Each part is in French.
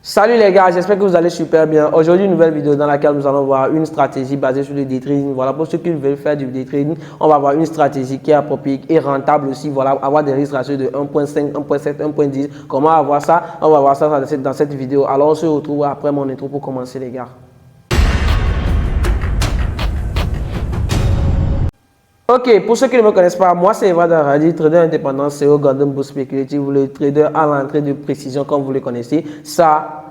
Salut les gars, j'espère que vous allez super bien. Aujourd'hui, une nouvelle vidéo dans laquelle nous allons voir une stratégie basée sur le day trading. Voilà, pour ceux qui veulent faire du day trading, on va voir une stratégie qui est appropriée et rentable aussi. Voilà, avoir des risques ratios de 1.5, 1.7, 1.10. Comment avoir ça? On va voir ça dans cette vidéo. Alors, on se retrouve après mon intro pour commencer les gars. Ok, pour ceux qui ne me connaissent pas, moi c'est Evra Daradi, trader indépendant, CEO Golden Boost Speculative, le trader à l'entrée de précision comme vous le connaissez. Ça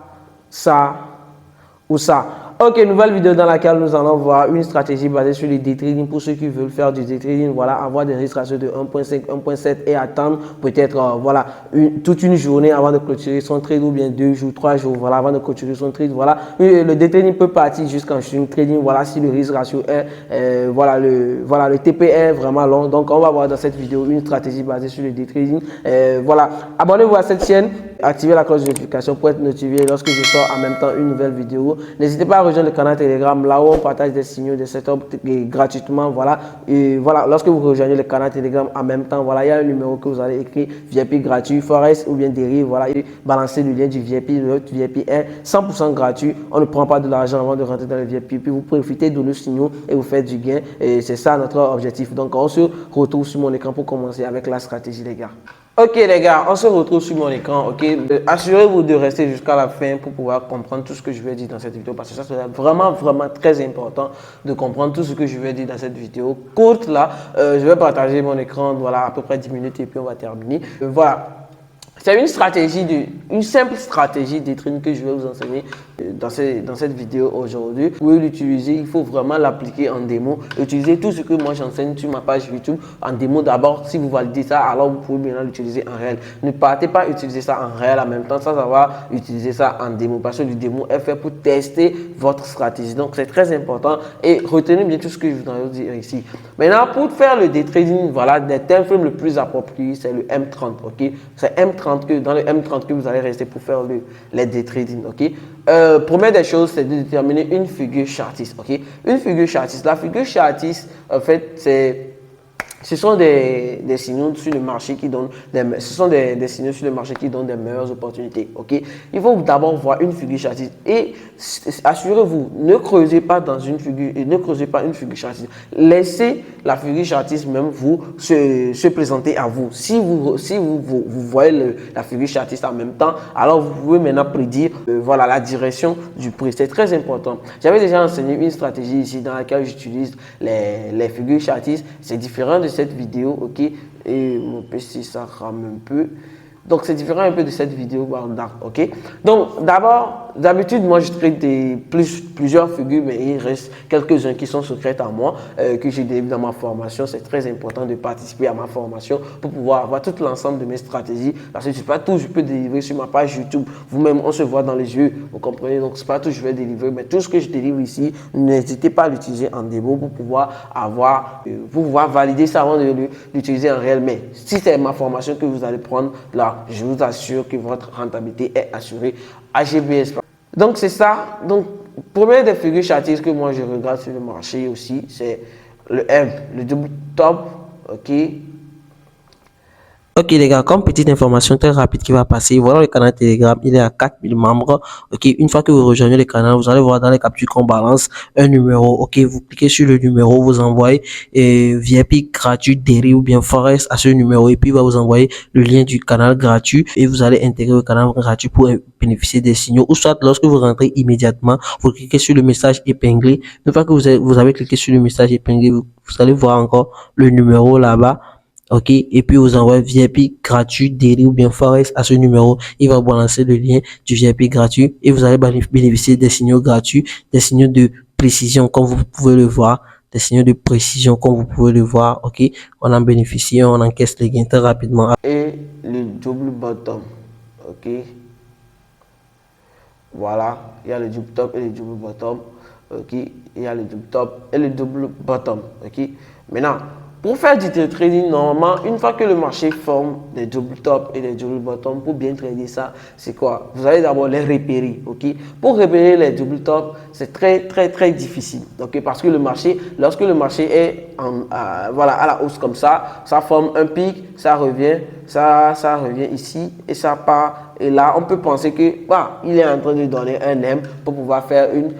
ou ça. Ok, nouvelle vidéo dans laquelle nous allons voir une stratégie basée sur le day trading pour ceux qui veulent faire du day trading, voilà, avoir des risques ratios de 1.5, 1.7 et attendre peut-être voilà, toute une journée avant de clôturer son trade ou bien 2 jours, 3 jours, voilà, avant de clôturer son trade, voilà. Le day trading peut partir jusqu'en swing trading, voilà, si le risque ratio est, voilà, le TP est vraiment long. Donc, on va voir dans cette vidéo une stratégie basée sur le day trading. Voilà, abonnez-vous à cette chaîne. Activez la cloche de notification pour être notifié lorsque je sors en même temps une nouvelle vidéo. N'hésitez pas à rejoindre le canal Telegram, là où on partage des signaux de setup gratuitement. Voilà. Et voilà, lorsque vous rejoignez le canal Telegram en même temps, voilà, il y a un numéro que vous allez écrire VIP gratuit, Forex ou bien dérive. Voilà, et balancez le lien du VIP. Le VIP est 100% gratuit. On ne prend pas de l'argent avant de rentrer dans le VIP. Puis vous profitez de nos signaux et vous faites du gain. Et c'est ça notre objectif. Donc, on se retrouve sur mon écran pour commencer avec la stratégie, les gars. Ok les gars, on se retrouve sur mon écran, ok. Assurez-vous de rester jusqu'à la fin pour pouvoir comprendre tout ce que je vais dire dans cette vidéo parce que ça c'est vraiment très important de comprendre tout ce que je vais dire dans cette vidéo courte là. Je vais partager mon écran, voilà, à peu près 10 minutes et puis on va terminer. Voilà. C'est une simple stratégie de trading que je vais vous enseigner dans cette vidéo aujourd'hui. Vous pouvez l'utiliser, il faut vraiment l'appliquer en démo. Utilisez tout ce que moi j'enseigne sur ma page YouTube en démo d'abord. Si vous validez ça, alors vous pouvez maintenant l'utiliser en réel. Ne partez pas utiliser ça en réel en même temps sans avoir utilisé ça en démo parce que le démo est fait pour tester votre stratégie. Donc c'est très important et retenez bien tout ce que je vous dire ici. Maintenant, pour faire le day trading, voilà, le time frame le plus approprié, c'est le M30, ok. C'est dans le M30 que vous allez rester pour faire les day trading, ok. Première des choses, c'est de déterminer une figure chartiste, ok. Une figure chartiste. La figure chartiste, en fait, ce sont des signaux sur le marché qui donnent des signaux sur le marché qui donnent des meilleures opportunités. Ok, il faut d'abord voir une figure chartiste et assurez-vous, ne creusez pas une figure chartiste. Laissez la figure chartiste même se présenter à vous. Si vous voyez la figure chartiste en même temps, alors vous pouvez maintenant prédire voilà, la direction du prix. C'est très important. J'avais déjà enseigné une stratégie ici dans laquelle j'utilise les figures chartistes. C'est différent de cette vidéo, ok, et mon PC ça rame un peu, donc c'est différent un peu de cette vidéo, ok. Donc d'habitude moi je traite plusieurs figures, mais il reste quelques-uns qui sont secrètes à moi, que j'ai délivre dans ma formation. C'est très important de participer à ma formation pour pouvoir avoir tout l'ensemble de mes stratégies, parce que c'est pas tout je peux délivrer sur ma page YouTube. Vous-même on se voit dans les yeux, vous comprenez, donc c'est pas tout je vais délivrer, mais tout ce que je délivre ici, n'hésitez pas à l'utiliser en démo pour pouvoir valider ça avant de l'utiliser en réel. Mais si c'est ma formation que vous allez prendre là, je vous assure que votre rentabilité est assurée à GBS. Donc c'est ça. Donc première des figures chartistes que moi je regarde sur le marché aussi, c'est le M, le double top, ok. Ok les gars, comme petite information très rapide qui va passer, voilà le canal Telegram, il est à 4000 membres. Ok, une fois que vous rejoignez le canal, vous allez voir dans les captures qu'on balance un numéro. Ok, vous cliquez sur le numéro, vous envoyez VIP gratuit Derry ou bien Forex à ce numéro et puis il va vous envoyer le lien du canal gratuit et vous allez intégrer le canal gratuit pour bénéficier des signaux. Ou soit lorsque vous rentrez immédiatement, vous cliquez sur le message épinglé. Une fois que vous avez cliqué sur le message épinglé, vous allez voir encore le numéro là-bas. Ok, et puis vous envoyez VIP gratuit Derry ou bien Forex à ce numéro. Il va vous balancer le lien du VIP gratuit et vous allez bénéficier des signaux gratuits, des signaux de précision comme vous pouvez le voir, des signaux de précision comme vous pouvez le voir. Ok, on en bénéficie, on encaisse les gains très rapidement. Et le double bottom, ok, voilà, il y a le double top et le double bottom, ok, il y a le double top et le double bottom, ok. Maintenant, pour faire du trading, normalement, une fois que le marché forme des double top et des double bottom, pour bien trader ça, c'est quoi? Vous allez d'abord les repérer, ok? Pour repérer les double top, c'est très difficile, ok? Parce que lorsque le marché est voilà, à la hausse comme ça forme un pic, ça revient, ça revient ici et ça part. Et là, on peut penser que il est en train de donner un M pour pouvoir faire une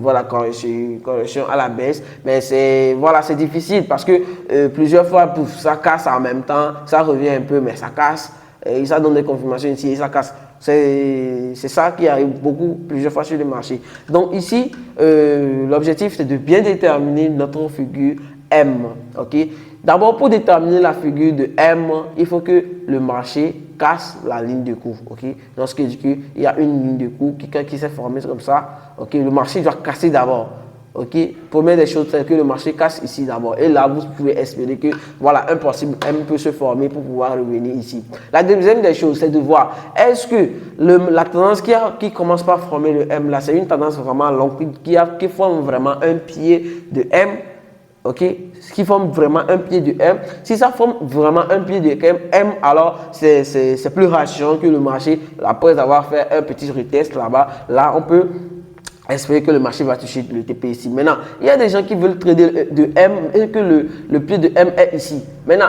voilà, correction à la baisse. Mais c'est difficile parce que plusieurs fois, pouf, ça casse en même temps, ça revient un peu, mais ça casse. Et ça donne des confirmations ici et ça casse. C'est ça qui arrive plusieurs fois sur le marché. Donc ici, l'objectif c'est de bien déterminer notre figure M. Ok. D'abord, pour déterminer la figure de M, il faut que le marché casse la ligne de cours. Ok. Lorsqu'il dit qu'il y a une ligne de cours qui s'est formée comme ça, ok, le marché doit casser d'abord. Ok, première des choses, c'est que le marché casse ici d'abord. Et là, vous pouvez espérer que voilà, un possible M peut se former pour pouvoir revenir ici. La deuxième des choses, c'est de voir est-ce que la tendance qui commence par former le M là, c'est une tendance vraiment longue qui forme vraiment un pied de M. Ok, ce qui forme vraiment un pied de M. Si ça forme vraiment un pied de M, alors c'est plus rassurant que le marché, après avoir fait un petit retest là-bas, là on peut espérer que le marché va toucher le TP ici. Maintenant, il y a des gens qui veulent trader de M et que le pied de M est ici. Maintenant,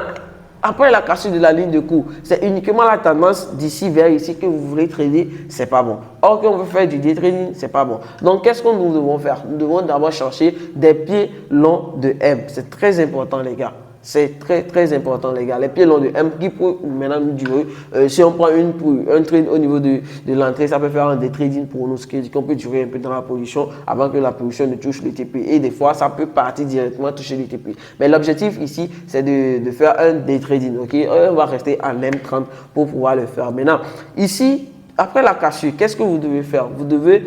après la cassure de la ligne de cours, c'est uniquement la tendance d'ici vers ici que vous voulez trader, c'est pas bon. Or, qu'on veut faire du day trading, c'est pas bon. Donc, qu'est-ce que nous devons faire? Nous devons d'abord chercher des pieds longs de M. C'est très important, les gars. C'est très important, les gars. Les pieds longs de M qui peuvent maintenant nous durer. Si on prend un trade au niveau de l'entrée, ça peut faire un day trading pour nous, ce qui qu'on peut durer un peu dans la position avant que la position ne touche le TP. Et des fois, ça peut partir directement toucher le TP. Mais l'objectif ici, c'est de faire un day trading. Ok, on va rester en M30 pour pouvoir le faire. Maintenant, ici, après la cassure, qu'est-ce que vous devez faire? Vous devez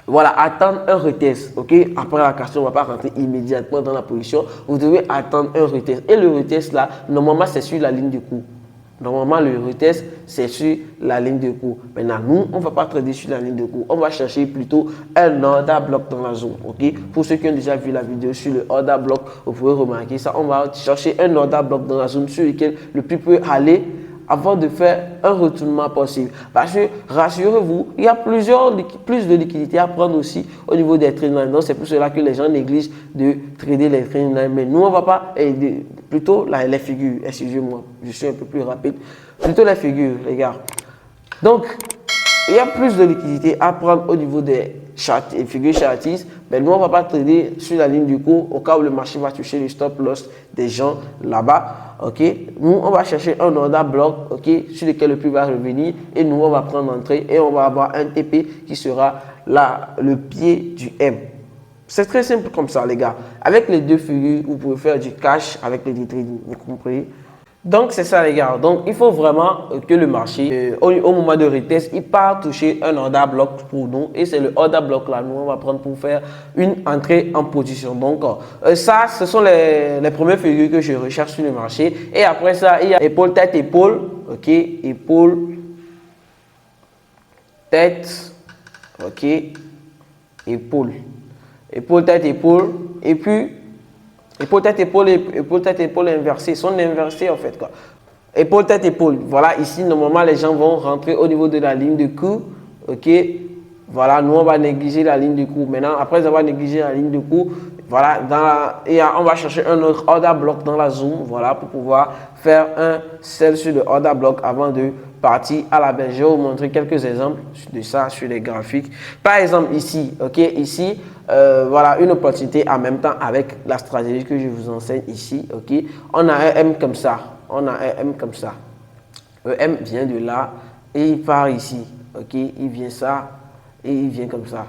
voilà, attendre un retest, ok? Après la cassure, on ne va pas rentrer immédiatement dans la position. Vous devez attendre un retest. Et le retest là, normalement, c'est sur la ligne de cours. Normalement, le retest, c'est sur la ligne de cours. Maintenant, nous, on ne va pas trader sur la ligne de cours. On va chercher plutôt un order block dans la zone, ok? Pour ceux qui ont déjà vu la vidéo sur le order block, vous pouvez remarquer ça. On va chercher un order block dans la zone sur lequel le prix peut aller avant de faire un retournement possible. Parce que, rassurez-vous, il y a plus de liquidités à prendre aussi au niveau des trading lines. Donc, c'est pour cela que les gens négligent de trader les trading lines. Mais nous, on ne va pas aider. Plutôt les figures. Excusez-moi, je suis un peu plus rapide. Plutôt les figures, les gars. Donc, il y a plus de liquidités à prendre au niveau des figures chartistes. Mais nous, on ne va pas trader sur la ligne du cours au cas où le marché va toucher le stop loss des gens là-bas. Ok, nous on va chercher un order block, ok, sur lequel le prix va revenir et nous on va prendre l'entrée et on va avoir un TP qui sera là, le pied du M. C'est très simple comme ça, les gars. Avec les deux figures, vous pouvez faire du cash avec les day trading, vous comprenez? Donc, c'est ça, les gars. Donc, il faut vraiment que le marché, au moment de retest, il part toucher un order block pour nous. Et c'est le order block là, nous, on va prendre pour faire une entrée en position. Donc, ça, ce sont les premières figures que je recherche sur le marché. Et après ça, il y a épaule, tête, épaule. Ok, épaule, tête, ok, épaule. Épaule, tête, épaule. Et puis, épaule, tête, épaule inversée. Ils sont inversés en fait, quoi. Épaule, tête, épaule. Voilà, ici, normalement, les gens vont rentrer au niveau de la ligne de coup. Ok. Voilà, nous, on va négliger la ligne de coup. Maintenant, après avoir négligé la ligne de coup, voilà, on va chercher un autre order block dans la zone. Voilà, pour pouvoir faire un sell sur le order block avant de partir à la baisse. Je vais vous montrer quelques exemples de ça sur les graphiques. Par exemple, ici, ok, ici, voilà une opportunité en même temps avec la stratégie que je vous enseigne ici, ok. On a un M comme ça, on a un M comme ça. Le M vient de là et il part ici, ok. Il vient ça et il vient comme ça.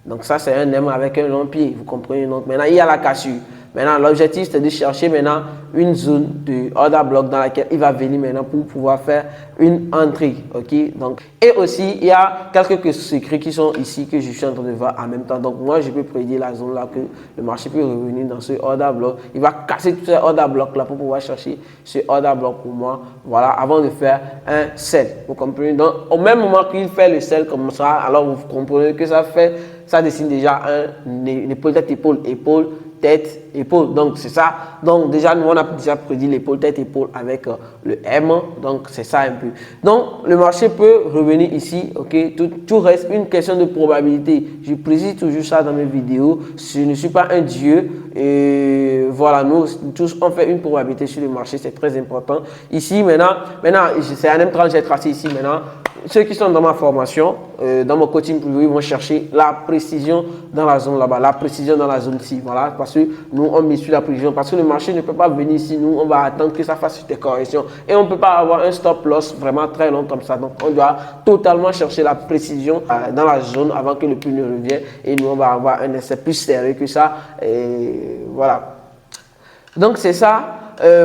Donc ça c'est un M avec un long pied, vous comprenez. Donc maintenant il y a la cassure. Maintenant l'objectif c'est de chercher maintenant une zone de order block dans laquelle il va venir maintenant pour pouvoir faire une entrée, ok. Donc et aussi il y a quelques secrets qui sont ici que je suis en train de voir en même temps. Donc moi je peux prédire la zone là que le marché peut revenir dans ce order block. Il va casser tout ce order block là pour pouvoir chercher ce order block pour moi. Voilà, avant de faire un sell. Vous comprenez. Donc au même moment qu'il fait le sell comme ça, alors vous comprenez que ça dessine déjà une épaule, tête, épaule, épaule, tête, épaule. Donc, c'est ça. Donc, déjà, nous, on a déjà prédit l'épaule, tête, épaule avec le M. Donc, c'est ça un peu. Donc, le marché peut revenir ici. Ok, tout reste une question de probabilité. Je précise toujours ça dans mes vidéos. Je ne suis pas un dieu. Et voilà, nous tous, on fait une probabilité sur le marché. C'est très important. Ici, maintenant c'est un M30, j'ai tracé ici maintenant. Ceux qui sont dans ma formation, dans mon coaching privé, ils vont chercher la précision dans la zone là-bas, la précision dans la zone ici. Voilà, parce que nous, on met sur la précision. Parce que le marché ne peut pas venir ici. Nous, on va attendre que ça fasse des corrections. Et on ne peut pas avoir un stop loss vraiment très long comme ça. Donc, on doit totalement chercher la précision dans la zone avant que le prix ne revienne. Et nous, on va avoir un essai plus sérieux que ça. Et voilà. Donc, c'est ça.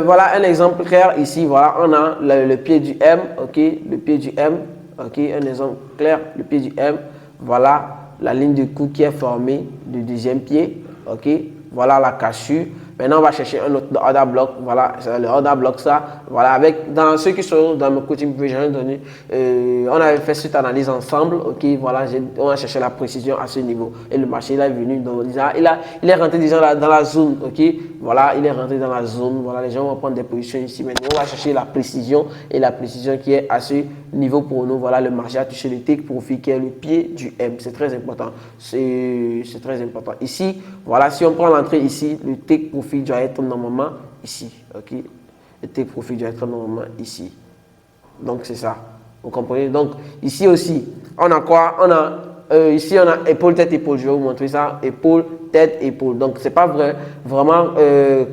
Voilà un exemple clair ici. Voilà, on a le pied du M. OK, le pied du M. Ok, un exemple clair, le pied du M, voilà la ligne de coup qui est formée du deuxième pied, ok, voilà la cassure. Maintenant, on va chercher un autre order block, voilà, le order block ça, voilà, dans ceux qui sont dans mon coaching que j'ai donné, on avait fait cette analyse ensemble, ok, voilà, on a cherché la précision à ce niveau. Et le marché, il est venu, donc, il est rentré déjà dans la zone, ok, voilà, il est rentré dans la zone, voilà, les gens vont prendre des positions ici, maintenant, on va chercher la précision, et la précision qui est à ce niveau pour nous, voilà, le marché a touché le take profit qui est le pied du M, c'est très important, c'est très important. Ici, voilà, si on prend l'entrée ici, le take profit doit être normalement ici, ok, le take profit doit être normalement ici, donc c'est ça, vous comprenez. Donc ici aussi, on a quoi, ici on a épaule, tête, épaule, je vais vous montrer ça, épaule, tête, épaule, donc c'est pas vraiment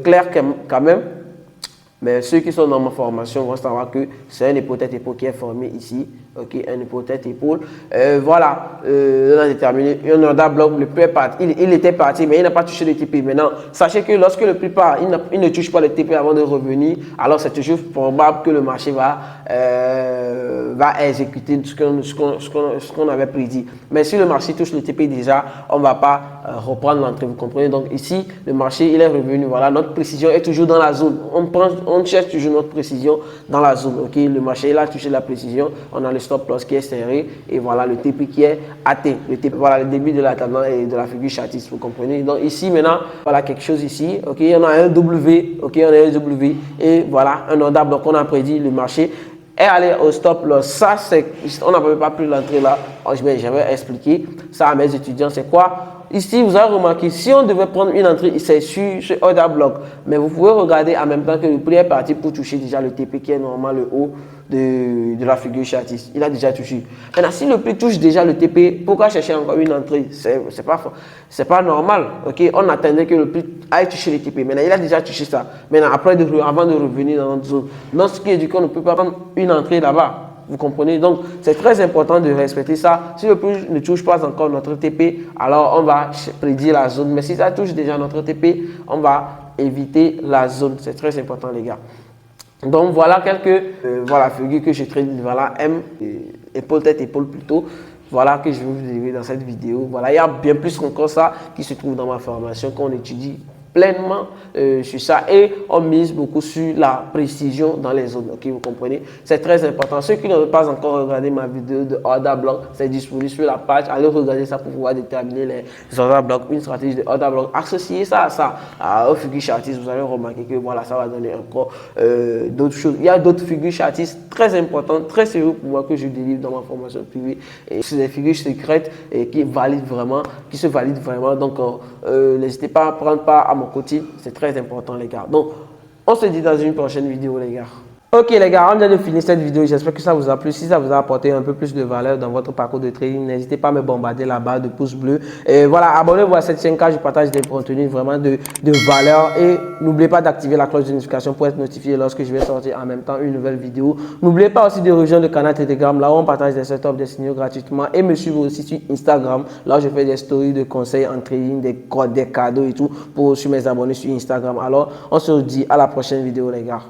clair quand même. Mais ceux qui sont dans ma formation vont savoir que c'est un épaule tête épaule qui est formé ici. Ok, un épaule tête épaule. Voilà, on a déterminé un order block. Le prix est parti. Il était parti, mais il n'a pas touché le TP. Maintenant, sachez que lorsque le prix part, il ne touche pas le TP avant de revenir. Alors, c'est toujours probable que le marché va exécuter ce qu'on avait prédit. Mais si le marché touche le TP déjà, on ne va pas reprendre l'entrée. Vous comprenez? Donc ici, le marché, il est revenu. Voilà, notre précision est toujours dans la zone. On cherche toujours notre précision dans la zone. Ok, le marché, il a touché la précision. On a le stop loss qui est serré et voilà le TP qui est atteint. Le TP, voilà le début de la tendance et de la figure châtisse. Vous comprenez? Donc ici, maintenant, voilà quelque chose ici. Ok, on a un W. Ok, on a un W et voilà un order block. On a prédit le marché est allé au stop loss. Ça, c'est, on n'avait pas pris l'entrée là. J'avais expliqué ça à mes étudiants. C'est quoi? Ici, vous avez remarqué, si on devait prendre une entrée, c'est sur ce order block. Mais vous pouvez regarder en même temps que le prix est parti pour toucher déjà le TP qui est normalement le haut de la figure châtisse. Il a déjà touché. Maintenant, si le prix touche déjà le TP, pourquoi chercher encore une entrée? C'est pas normal. Okay? On attendait que le prix aille toucher le TP. Maintenant, il a déjà touché ça. Maintenant, avant de revenir dans notre zone. Lorsqu'il est du coup, on ne peut pas prendre une entrée là-bas. Vous comprenez? Donc, c'est très important de respecter ça. Si le prix ne touche pas encore notre TP, alors on va prédire la zone. Mais si ça touche déjà notre TP, on va éviter la zone. C'est très important, les gars. Donc, voilà quelques figures que je traite. Voilà, M, épaule, tête, épaule plutôt. Voilà que je vais vous livrer dans cette vidéo. Voilà, il y a bien plus encore ça qui se trouve dans ma formation qu'on étudie pleinement sur ça et on mise beaucoup sur la précision dans les zones. Ok, vous comprenez? C'est très important. Ceux qui n'ont pas encore regardé ma vidéo de order block, c'est disponible sur la page. Allez regarder ça pour pouvoir déterminer les order block, une stratégie de order block. Associez ça à ça, au figure châtisse. Vous allez remarquer que voilà, ça va donner encore d'autres choses. Il y a d'autres figures châtisse très importantes, très sérieuses pour moi que je délivre dans ma formation privée. Et c'est des figures secrètes et qui se valident vraiment. Donc, n'hésitez pas à prendre part à mon coaching, c'est très important les gars. Donc, on se dit dans une prochaine vidéo les gars. Ok les gars, on vient de finir cette vidéo, j'espère que ça vous a plu. Si ça vous a apporté un peu plus de valeur dans votre parcours de trading, n'hésitez pas à me bombarder la barre de pouce bleu. Et voilà, abonnez-vous à cette chaîne car je partage des contenus vraiment de valeur. Et n'oubliez pas d'activer la cloche de notification pour être notifié lorsque je vais sortir en même temps une nouvelle vidéo. N'oubliez pas aussi de rejoindre le canal Telegram, là où on partage des setups, des signaux gratuitement. Et me suivre aussi sur Instagram, là où je fais des stories de conseils en trading, des codes, des cadeaux et tout pour sur mes abonnés sur Instagram. Alors, on se dit à la prochaine vidéo les gars.